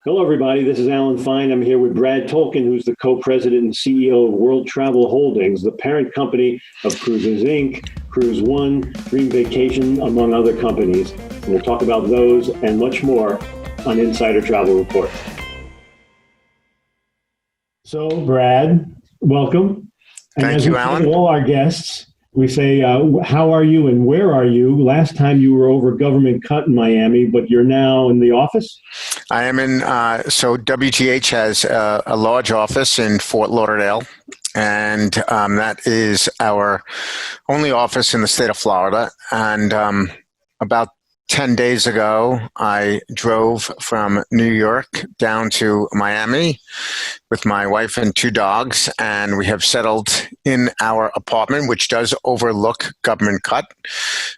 Hello, everybody. This is Alan Fine. I'm here with Brad Tolkin, who's the co-president and CEO of World Travel Holdings, the parent company of Cruises Inc., Cruise One, Dream Vacation, among other companies. And we'll talk about those and much more on Insider Travel Report. So, Brad, welcome. And Thank as you, we say Alan. to all our guests, we say, how are you and where are you? Last time you were over government cut in Miami, but you're now in the office? I am in, so WTH has a large office in Fort Lauderdale, and that is our only office in the state of Florida. And about 10 days ago, I drove from New York down to Miami with my wife and two dogs, and we have settled in our apartment, which does overlook government cut.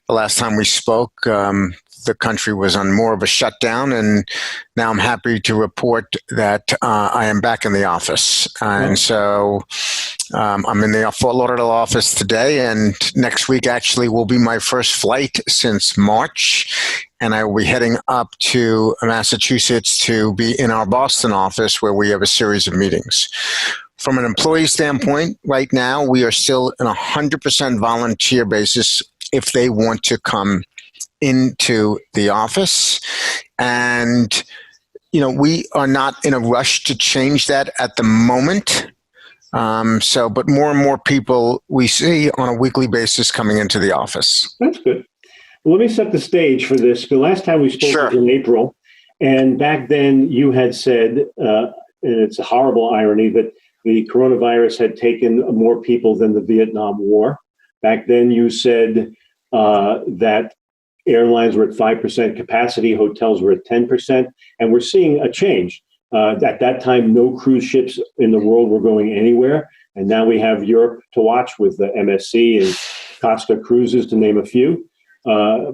The last time we spoke, the country was on more of a shutdown, and now I'm happy to report that I am back in the office. And so I'm in the Fort Lauderdale office today, and next week actually will be my first flight since March, and I will be heading up to Massachusetts to be in our Boston office where we have a series of meetings. From an employee standpoint, right now we are still in 100% volunteer basis if they want to come into the office. And, you know, we are not in a rush to change that at the moment. But more and more people we see on a weekly basis coming into the office. That's good. Well, let me set the stage for this. The last time we spoke was in April, and back then you had said, and it's a horrible irony, that the coronavirus had taken more people than the Vietnam War. Back then you said that airlines were at 5% capacity, hotels were at 10%, and we're seeing a change. At that time, no cruise ships in the world were going anywhere, and now we have Europe to watch with the MSC and Costa Cruises, to name a few.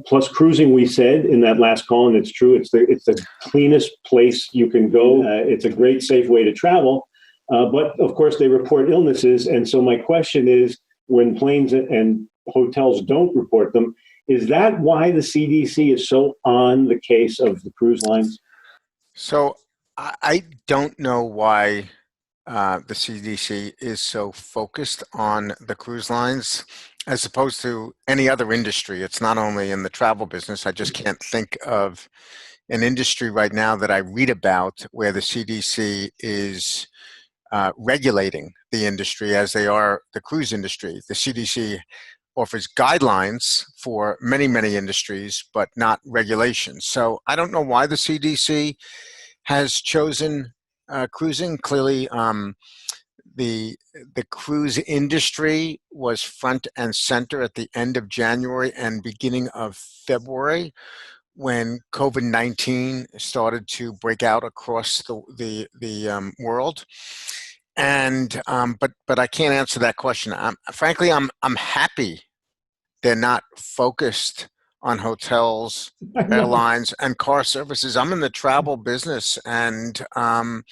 Plus cruising, we said in that last call, and it's true, it's the cleanest place you can go. It's a great, safe way to travel. But of course, they report illnesses. And so my question is, when planes and hotels don't report them, is that why the CDC is so on the case of the cruise lines? So I don't know why the CDC is so focused on the cruise lines as opposed to any other industry. It's not only in the travel business. I just can't think of an industry right now that I read about where the CDC is regulating the industry as they are the cruise industry. The CDC offers guidelines for many, many industries, but not regulations. So I don't know why the CDC has chosen cruising. Clearly, the cruise industry was front and center at the end of January and beginning of February when COVID-19 started to break out across the world. And but I can't answer that question. Frankly, I'm happy they're not focused on hotels, airlines, and car services. I'm in the travel business, and I'm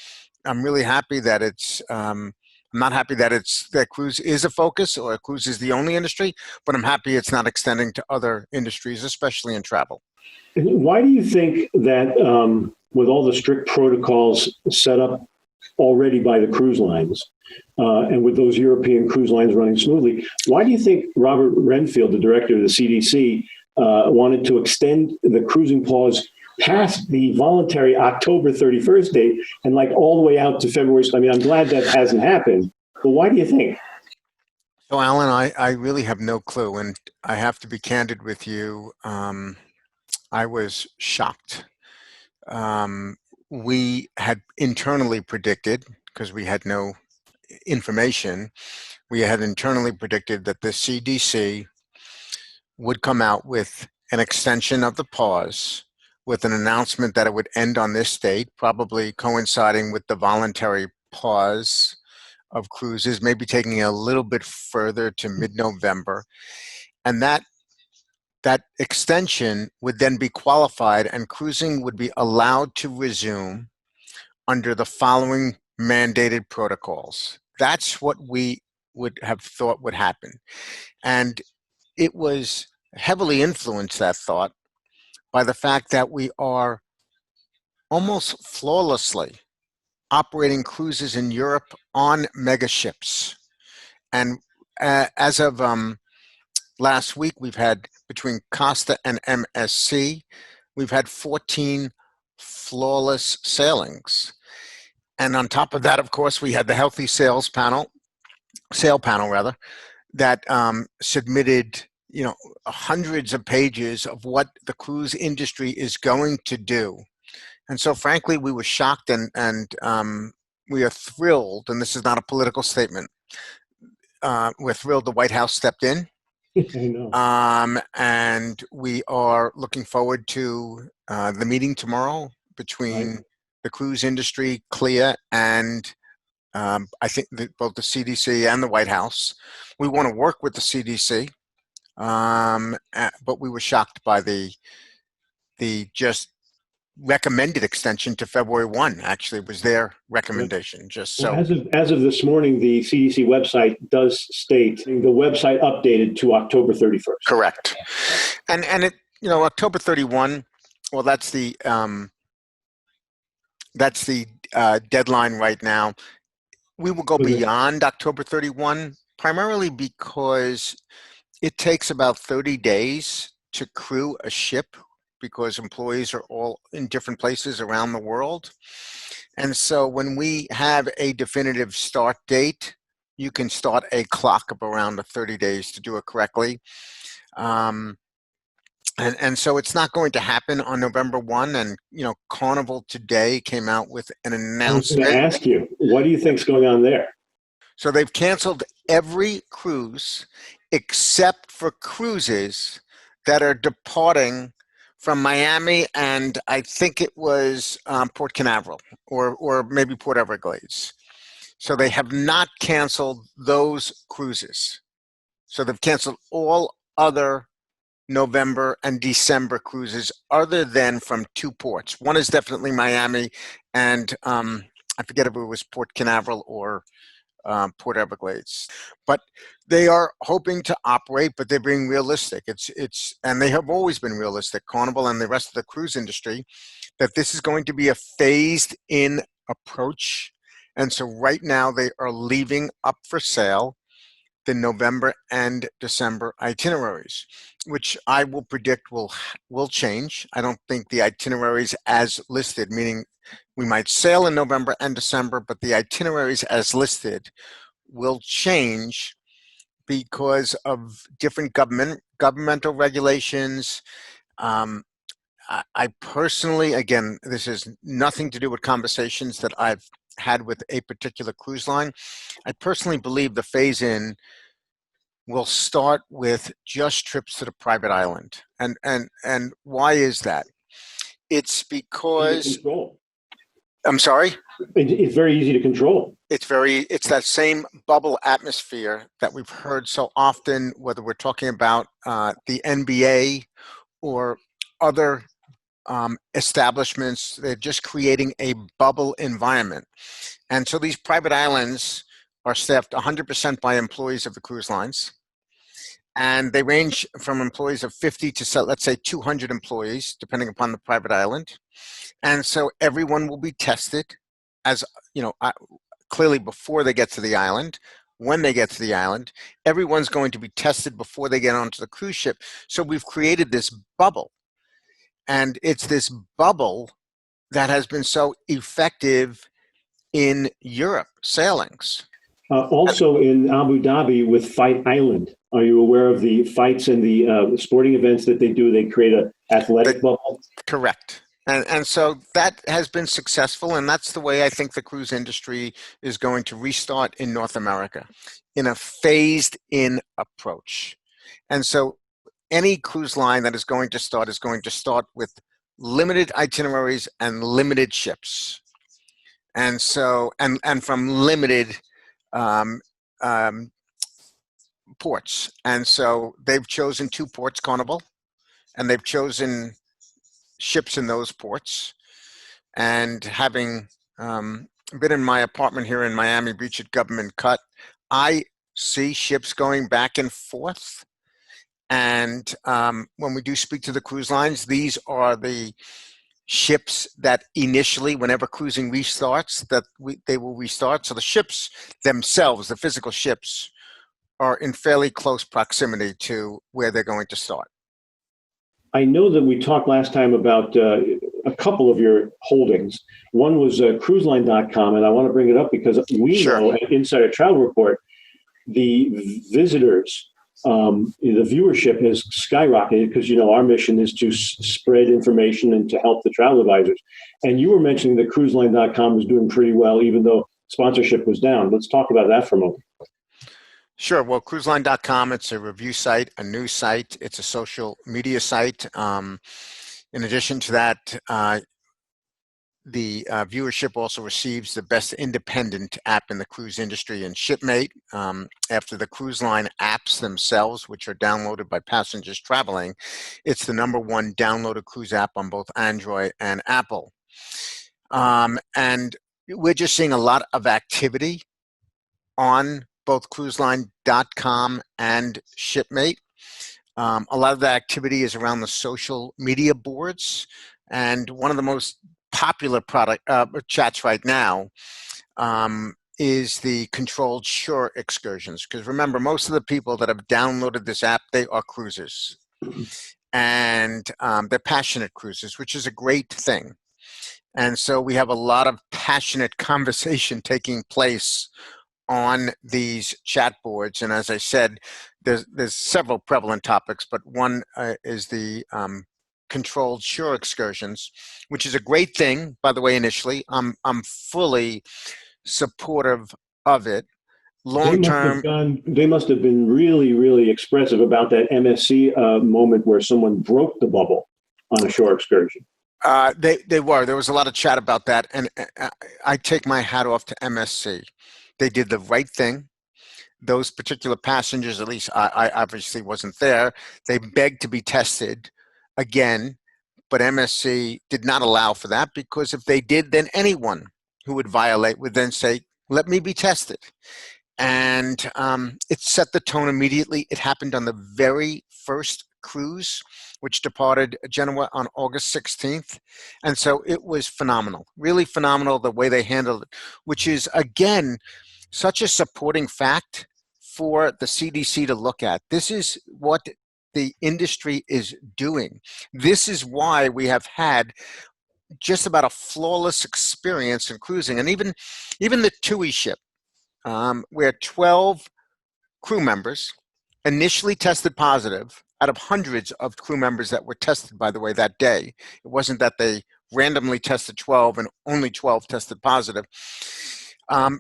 really happy that it's. I'm not happy that cruise is a focus or cruise is the only industry, but I'm happy it's not extending to other industries, especially in travel. Why do you think that with all the strict protocols set up already by the cruise lines, and with those European cruise lines running smoothly, why do you think Robert Renfield, the director of the CDC, wanted to extend the cruising pause past the voluntary October 31st date and like all the way out to February? I mean, I'm glad that hasn't happened, but why do you think? So, Alan, I really have no clue, and I have to be candid with you. I was shocked. We had internally predicted, because we had no information, we had internally predicted that the CDC would come out with an extension of the pause with an announcement that it would end on this date, probably coinciding with the voluntary pause of cruises, maybe taking it a little bit further to mid-November. And that extension would then be qualified and cruising would be allowed to resume under the following mandated protocols. That's what we would have thought would happen. And it was heavily influenced, that thought, by the fact that we are almost flawlessly operating cruises in Europe on mega ships. And as of last week, we've had between Costa and MSC, we've had 14 flawless sailings. And on top of that, of course, we had the healthy sale panel rather, that submitted, hundreds of pages of what the cruise industry is going to do. And so, frankly, we were shocked and we are thrilled, and this is not a political statement, we're thrilled the White House stepped in. I know. And we are looking forward to the meeting tomorrow between the cruise industry, CLIA, and I think both the CDC and the White House. We want to work with the CDC, but we were shocked by the just recommended extension to February 1. Actually, was their recommendation. Just so as of this morning, the CDC website does state the website updated to October 31st. Correct, and it October 31. Well, that's the deadline right now. We will go beyond October 31, primarily because it takes about 30 days to crew a ship, because employees are all in different places around the world. And so when we have a definitive start date, you can start a clock of around 30 days to do it correctly. And so it's not going to happen on November 1. And, Carnival today came out with an announcement. I was going to ask you, what do you think's going on there? So they've canceled every cruise except for cruises that are departing from Miami, and I think it was Port Canaveral or maybe Port Everglades. So they have not canceled those cruises. So they've canceled all other November and December cruises other than from two ports. One is definitely Miami, and I forget if it was Port Canaveral or Port Everglades, but they are hoping to operate, but they're being realistic. And they have always been realistic, Carnival and the rest of the cruise industry, that this is going to be a phased in approach. And so right now they are leaving up for sale the November and December itineraries, which I will predict will change. I don't think the itineraries as listed, meaning we might sail in November and December, but the itineraries as listed will change because of different governmental regulations. I personally, again, this has nothing to do with conversations that I've had with a particular cruise line. I personally believe the phase-in will start with just trips to the private island. And why is that? It's because I'm sorry? It's very easy to control. It's that same bubble atmosphere that we've heard so often, whether we're talking about the NBA or other establishments. They're just creating a bubble environment. And so these private islands are staffed 100% by employees of the cruise lines. And they range from employees of 50 to, let's say, 200 employees, depending upon the private island. And so everyone will be tested, as clearly before they get to the island. When they get to the island, everyone's going to be tested before they get onto the cruise ship. So we've created this bubble. And it's this bubble that has been so effective in Europe sailings. Also in Abu Dhabi with Fight Island. Are you aware of the fights and the sporting events that they do? They create an athletic bubble? Correct. And so that has been successful, and that's the way I think the cruise industry is going to restart in North America, in a phased-in approach. And so any cruise line that is going to start with limited itineraries and limited ships. And so, and from limited ports. And so they've chosen two ports, Carnival, and they've chosen ships in those ports. And having been in my apartment here in Miami Beach at Government Cut, I see ships going back and forth. And when we do speak to the cruise lines, these are the ships that initially, whenever cruising restarts, they will restart. So the ships themselves, the physical ships, are in fairly close proximity to where they're going to start. I know that we talked last time about a couple of your holdings. One was Cruiseline.com, and I want to bring it up because we know at Insider Travel Report, the visitors, the viewership has skyrocketed because, our mission is to spread information and to help the travel advisors. And you were mentioning that Cruiseline.com was doing pretty well, even though sponsorship was down. Let's talk about that for a moment. Sure. Well, Cruiseline.com, it's a review site, a news site. It's a social media site. In addition to that, the viewership also receives the best independent app in the cruise industry in Shipmate. After the cruise line apps themselves, which are downloaded by passengers traveling, it's the #1 downloaded cruise app on both Android and Apple. And we're just seeing a lot of activity on both Cruiseline.com and Shipmate. A lot of the activity is around the social media boards, and one of the most popular chats right now is the controlled shore excursions. Because remember, most of the people that have downloaded this app, they are cruisers, and they're passionate cruisers, which is a great thing. And so we have a lot of passionate conversation taking place on these chat boards. And as I said, there's several prevalent topics, but one is the controlled shore excursions, which is a great thing, by the way. Initially, I'm fully supportive of it. Long term, they must have been really, really expressive about that MSC moment where someone broke the bubble on a shore excursion. They were. There was a lot of chat about that, and I take my hat off to MSC. They did the right thing. Those particular passengers, at least I obviously wasn't there, they begged to be tested again, but MSC did not allow for that, because if they did, then anyone who would violate would then say, let me be tested. And it set the tone immediately. It happened on the very first cruise, which departed Genoa on August 16th. And so it was phenomenal, really phenomenal, the way they handled it, which is, again, such a supporting fact for the CDC to look at. This is what the industry is doing. This is why we have had just about a flawless experience in cruising. And even the TUI ship, where 12 crew members initially tested positive out of hundreds of crew members that were tested, by the way, that day. It wasn't that they randomly tested 12 and only 12 tested positive.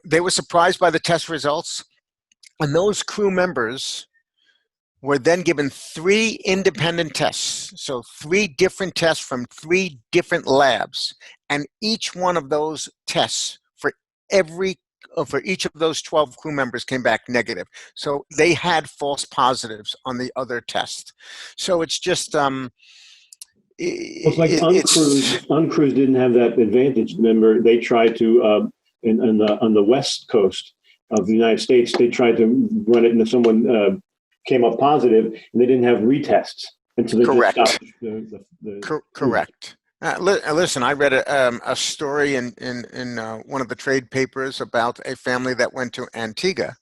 They were surprised by the test results, and those crew members were then given 3 independent tests. So 3 different tests from 3 different labs, and each one of those tests for each of those 12 crew members came back negative. So they had false positives on the other test. So it's just it's like Uncruise didn't have that advantage. Remember, they tried to on the west coast of the United States, they tried to run it, and someone came up positive, and they didn't have retests, and so they correct. just stopped Correct. Listen, I read a story in one of the trade papers about a family that went to Antigua,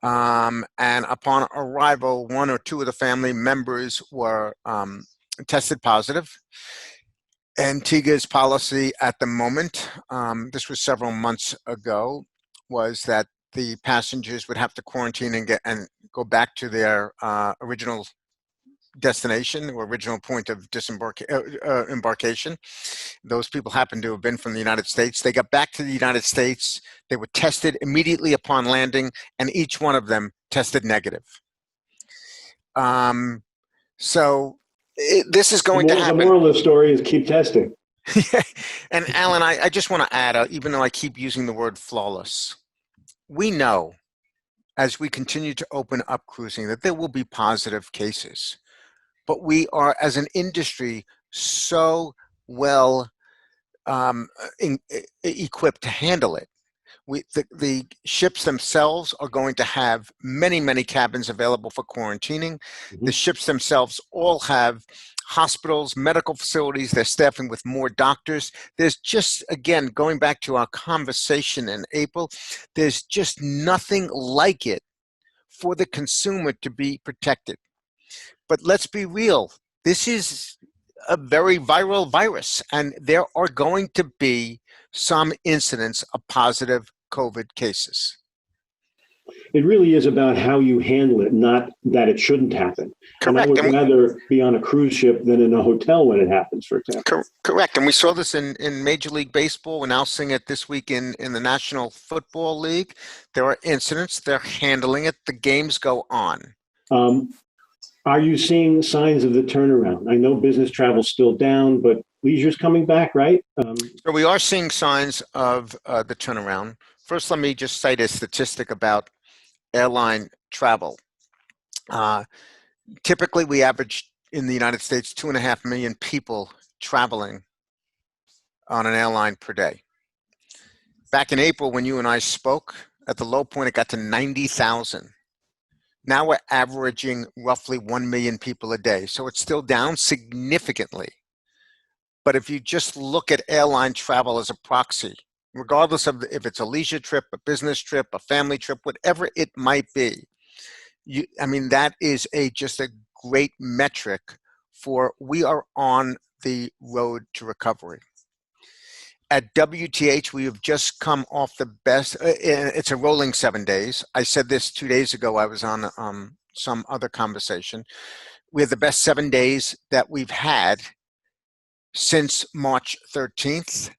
and upon arrival, 1 or 2 of the family members were tested positive. Antigua's policy at the moment, this was several months ago, was that the passengers would have to quarantine and go back to their original destination or original point of embarkation. Those people happened to have been from the United States. They got back to the United States. They were tested immediately upon landing, and each one of them tested negative. So this is going to happen. The moral of the story is keep testing. And Alan, I just want to add, even though I keep using the word flawless, we know as we continue to open up cruising that there will be positive cases. But we are, as an industry, so well equipped to handle it. The ships themselves are going to have many, many cabins available for quarantining. Mm-hmm. The ships themselves all have hospitals, medical facilities. They're staffing with more doctors. There's just, again, going back to our conversation in April, there's just nothing like it for the consumer to be protected. But let's be real. This is a very viral virus, and there are going to be some incidents of positive COVID cases. It really is about how you handle it, not that it shouldn't happen. Correct. And I would rather be on a cruise ship than in a hotel when it happens, for example. Correct. And we saw this in Major League Baseball. We're now seeing it this week in the National Football League. There are incidents. They're handling it. The games go on. Are you seeing signs of the turnaround? I know business travel's still down, but leisure's coming back, right? So we are seeing signs of the turnaround. First, let me just cite a statistic about airline travel. Typically, we average in the United States 2.5 million people traveling on an airline per day. Back in April, when you and I spoke, at the low point, it got to 90,000. Now we're averaging roughly 1 million people a day. So it's still down significantly. But if you just look at airline travel as a proxy, regardless of if it's a leisure trip, a business trip, a family trip, whatever it might be, that is just a great metric for we are on the road to recovery. At WTH, we have just come off the best. It's a rolling 7 days. I said this 2 days ago. I was on some other conversation. We have the best 7 days that we've had since March 13th.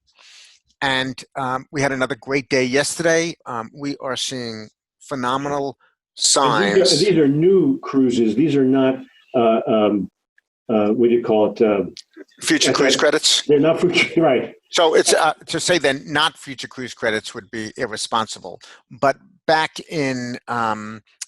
And we had another great day yesterday. We are seeing phenomenal signs. These are new cruises. These are not, what do you call it? Future cruise credits? They're not future, right. So it's to say then not future cruise credits would be irresponsible. But back in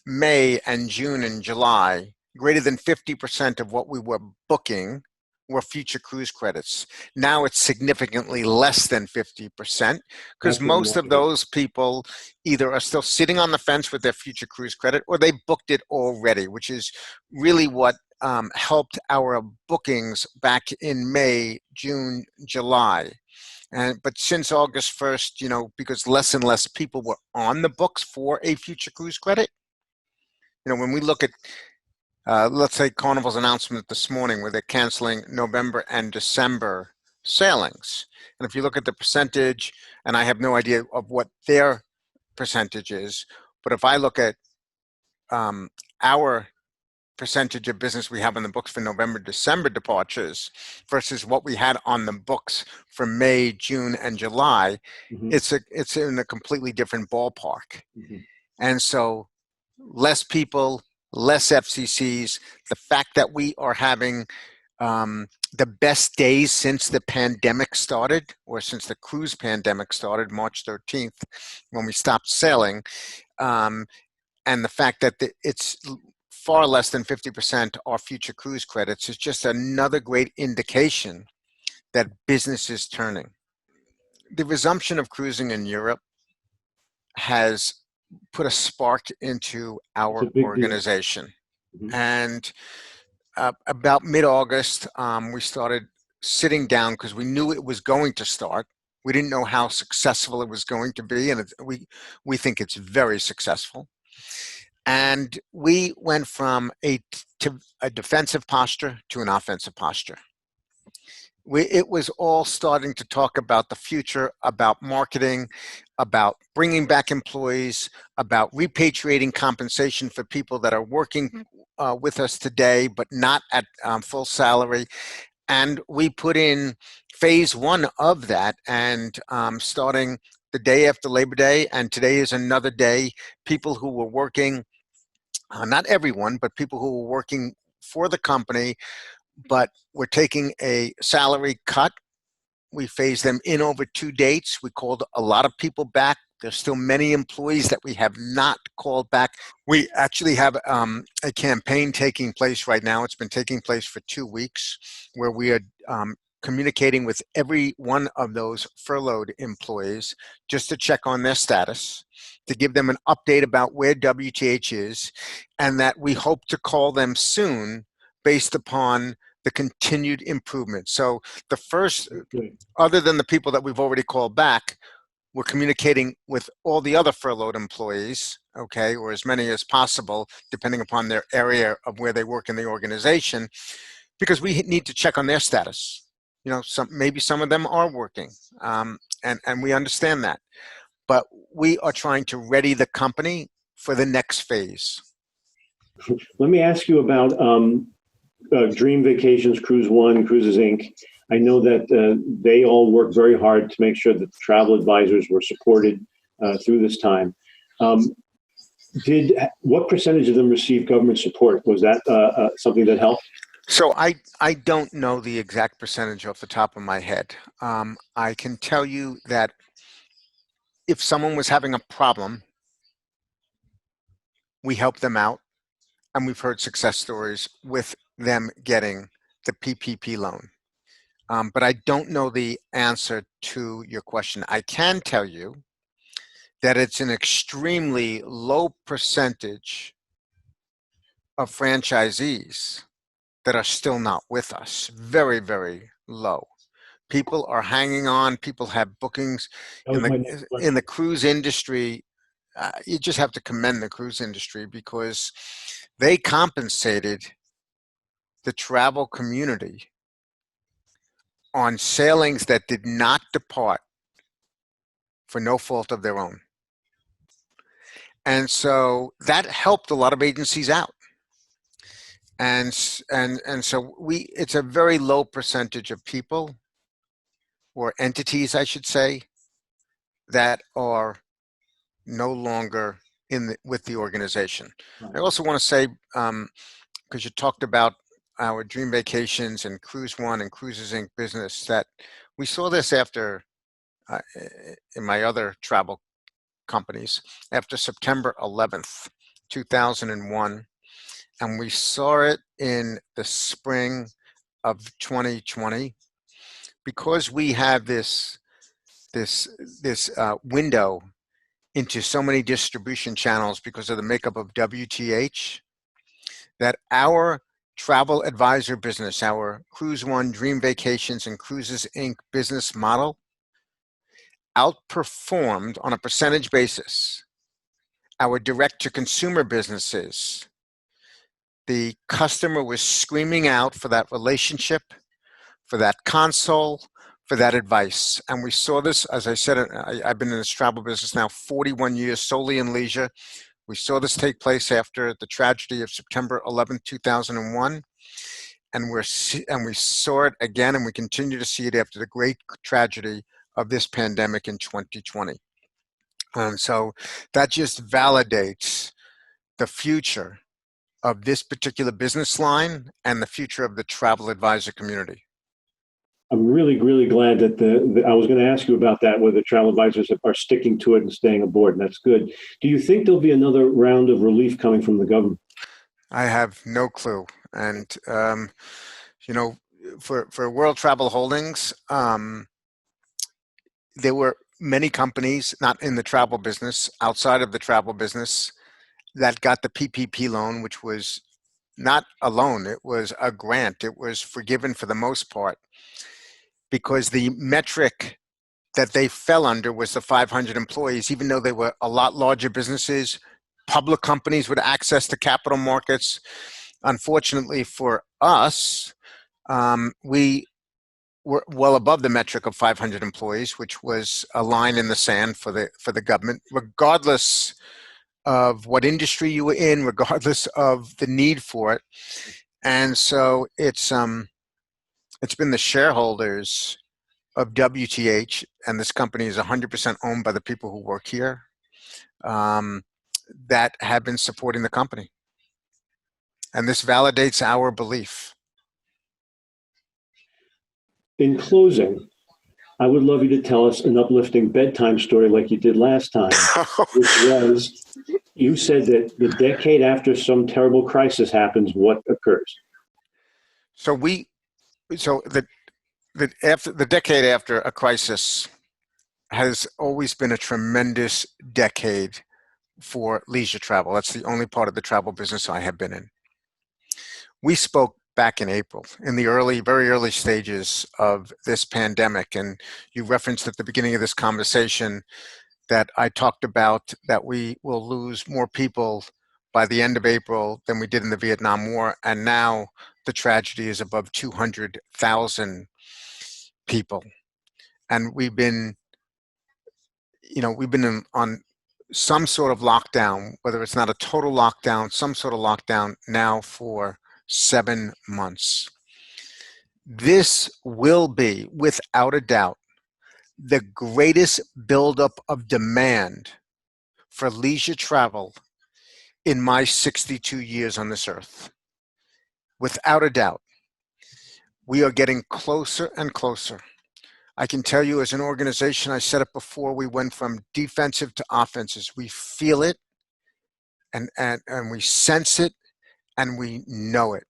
May and June and July, greater than 50% of what we were booking were future cruise credits. Now it's significantly less than 50% because most of those people either are still sitting on the fence with their future cruise credit or they booked it already, which is really what helped our bookings back in May, June, July. But since August 1st, because less and less people were on the books for a future cruise credit, when we look at let's say Carnival's announcement this morning where they're canceling November and December sailings. And if you look at the percentage, and I have no idea of what their percentage is, but if I look at our percentage of business we have on the books for November, December departures versus what we had on the books for May, June, and July, it's in a completely different ballpark. And so less people, less FCCs, the fact that we are having the best days since the pandemic started, or since the cruise pandemic started, March 13th, when we stopped sailing, and the fact that it's far less than 50% are future cruise credits is just another great indication that business is turning. The resumption of cruising in Europe has put a spark into our organization. And about mid-August, we started sitting down because we knew it was going to start. We didn't know how successful it was going to be, and we think it's very successful. And we went from a defensive posture to an offensive posture. It was all starting to talk about the future, about marketing, about bringing back employees, about repatriating compensation for people that are working with us today, but not at full salary. And we put in phase one of that, and starting the day after Labor Day, and today is another day, people who were working, not everyone, but people who were working for the company, but we're taking a salary cut. We phased them in over 2 dates. We called a lot of people back. There's still many employees that we have not called back. We actually have a campaign taking place right now. It's been taking place for 2 weeks where we are communicating with every one of those furloughed employees just to check on their status, to give them an update about where WTH is, and that we hope to call them soon based upon the continued improvement. So the first, other than the people that we've already called back, we're communicating with all the other furloughed employees, okay, or as many as possible, depending upon their area of where they work in the organization, because we need to check on their status. You know, maybe some of them are working, and we understand that. But we are trying to ready the company for the next phase. Let me ask you about Dream Vacations, Cruise One, Cruises Inc. I know that they all worked very hard to make sure that the travel advisors were supported through this time. What percentage of them received government support? Was that something that helped? So I don't know the exact percentage off the top of my head. I can tell you that if someone was having a problem, we helped them out, and we've heard success stories with them getting the PPP loan. But I don't know the answer to your question. I can tell you that it's an extremely low percentage of franchisees that are still not with us. Very, very low. People are hanging on. People have bookings in the cruise industry. You just have to commend the cruise industry because they compensated the travel community on sailings that did not depart for no fault of their own. And so that helped a lot of agencies out. And so it's a very low percentage of people, or entities, I should say, that are no longer with the organization. Right. I also want to say, because you talked about our Dream Vacations and Cruise One and Cruises Inc. business, that we saw this after, in my other travel companies, after September 11th, 2001, and we saw it in the spring of 2020, because we have this window into so many distribution channels because of the makeup of WTH, that our travel advisor business, our Cruise One, Dream Vacations, and Cruises Inc. business model outperformed on a percentage basis our direct-to-consumer businesses. The customer was screaming out for that relationship, for that console, for that advice. And we saw this, as I said, I've been in this travel business now 41 years, solely in leisure. We saw this take place after the tragedy of September 11, 2001. And we saw it again, and we continue to see it after the great tragedy of this pandemic in 2020. And so that just validates the future of this particular business line and the future of the travel advisor community. I'm really, really glad that I was going to ask you about that, whether travel advisors are sticking to it and staying aboard, and that's good. Do you think there'll be another round of relief coming from the government? I have no clue. And, for World Travel Holdings, there were many companies, not in the travel business, outside of the travel business, that got the PPP loan, which was not a loan, it was a grant. It was forgiven for the most part, because the metric that they fell under was the 500 employees, even though they were a lot larger businesses, public companies with access to capital markets. Unfortunately for us, we were well above the metric of 500 employees, which was a line in the sand for the government, regardless of what industry you were in, regardless of the need for it. And so it's been the shareholders of WTH, and this company is 100% owned by the people who work here, that have been supporting the company. And this validates our belief. In closing, I would love you to tell us an uplifting bedtime story like you did last time, which was, you said that the decade after some terrible crisis happens, what occurs? So the the decade after a crisis has always been a tremendous decade for leisure travel. That's the only part of the travel business I have been in. We spoke back in April, in the very early stages of this pandemic, and you referenced at the beginning of this conversation that I talked about that we will lose more people by the end of April than we did in the Vietnam War, and now the tragedy is above 200,000 people. And we've been on some sort of lockdown, whether it's not a total lockdown, some sort of lockdown now for 7 months. This will be, without a doubt, the greatest buildup of demand for leisure travel in my 62 years on this earth. Without a doubt, we are getting closer and closer. I can tell you as an organization, I said it before, we went from defensive to offensive. We feel it and we sense it and we know it.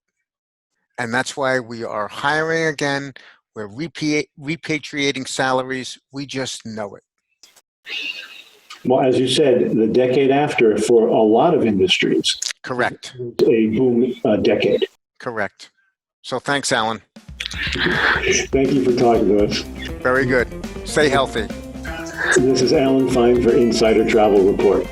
And that's why we are hiring again. We're repatriating salaries. We just know it. Well, as you said, the decade after, for a lot of industries. Correct. A boom decade. Correct. So thanks, Alan. Thank you for talking to us. Very good. Stay healthy. This is Alan Fine for Insider Travel Report.